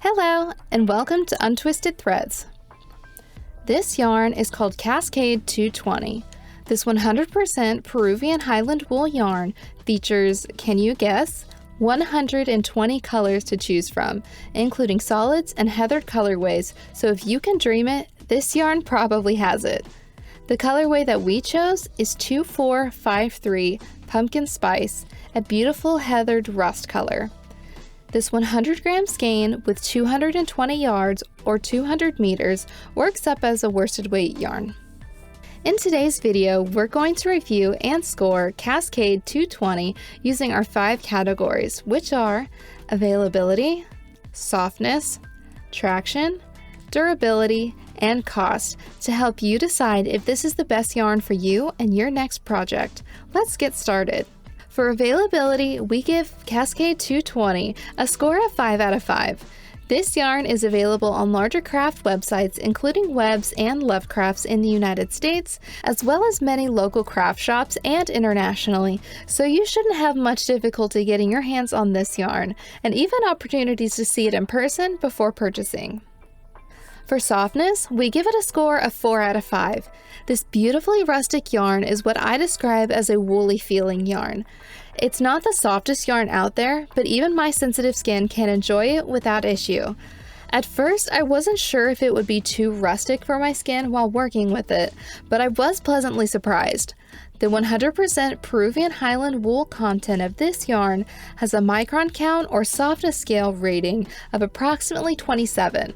Hello, and welcome to Untwisted Threads. This yarn is called Cascade 220. This 100% Peruvian Highland wool yarn features, can you guess, 120 colors to choose from, including solids and heathered colorways, so if you can dream it, this yarn probably has it. The colorway that we chose is 2453 Pumpkin Spice, a beautiful heathered rust color. This 100-gram skein with 220 yards or 200 meters works up as a worsted weight yarn. In today's video, we're going to review and score Cascade 220 using our 5 categories, which are availability, softness, traction, durability, and cost, to help you decide if this is the best yarn for you and your next project. Let's get started. For availability, we give Cascade 220 a score of 5 out of 5. This yarn is available on larger craft websites including Webb's and Lovecrafts in the United States, as well as many local craft shops and internationally, so you shouldn't have much difficulty getting your hands on this yarn, and even opportunities to see it in person before purchasing. For softness, we give it a score of 4 out of 5. This beautifully rustic yarn is what I describe as a woolly feeling yarn. It's not the softest yarn out there, but even my sensitive skin can enjoy it without issue. At first, I wasn't sure if it would be too rustic for my skin while working with it, but I was pleasantly surprised. The 100% Peruvian Highland wool content of this yarn has a micron count or softness scale rating of approximately 27.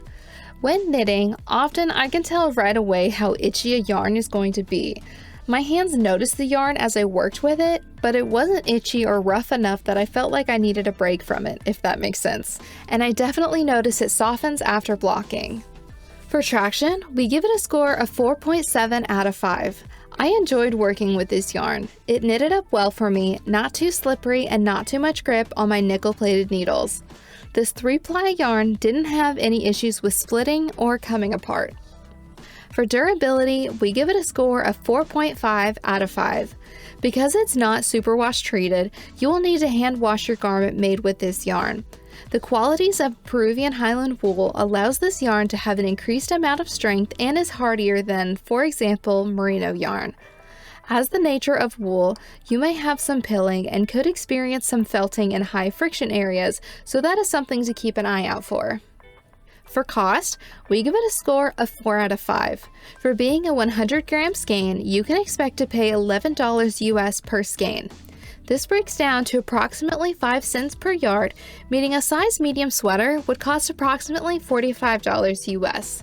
When knitting, often I can tell right away how itchy a yarn is going to be. My hands noticed the yarn as I worked with it, but it wasn't itchy or rough enough that I felt like I needed a break from it, if that makes sense. And I definitely notice it softens after blocking. For traction, we give it a score of 4.7 out of 5. I enjoyed working with this yarn. It knitted up well for me, not too slippery and not too much grip on my nickel-plated needles. This 3-ply yarn didn't have any issues with splitting or coming apart. For durability, we give it a score of 4.5 out of 5. Because it's not superwash treated, you will need to hand wash your garment made with this yarn. The qualities of Peruvian Highland wool allows this yarn to have an increased amount of strength and is hardier than, for example, merino yarn. As the nature of wool, you may have some pilling and could experience some felting in high friction areas, so that is something to keep an eye out for. For cost, we give it a score of 4 out of 5. For being a 100-gram skein, you can expect to pay $11 US per skein. This breaks down to approximately 5 cents per yard, meaning a size medium sweater would cost approximately $45 US.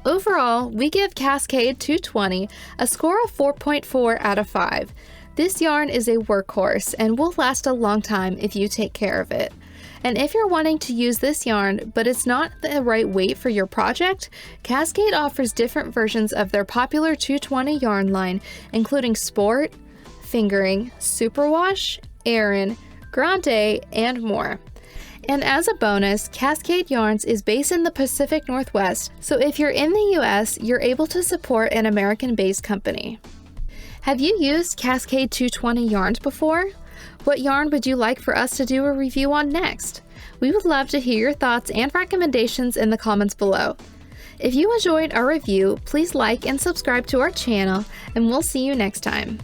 Overall, we give Cascade 220 a score of 4.4 out of 5. This yarn is a workhorse and will last a long time if you take care of it. And if you're wanting to use this yarn, but it's not the right weight for your project, Cascade offers different versions of their popular 220 yarn line, including Sport, Fingering, Superwash, Aran, Grande, and more. And as a bonus, Cascade Yarns is based in the Pacific Northwest, so if you're in the US, you're able to support an American-based company. Have you used Cascade 220 yarns before? What yarn would you like for us to do a review on next? We would love to hear your thoughts and recommendations in the comments below. If you enjoyed our review, please like and subscribe to our channel, and we'll see you next time.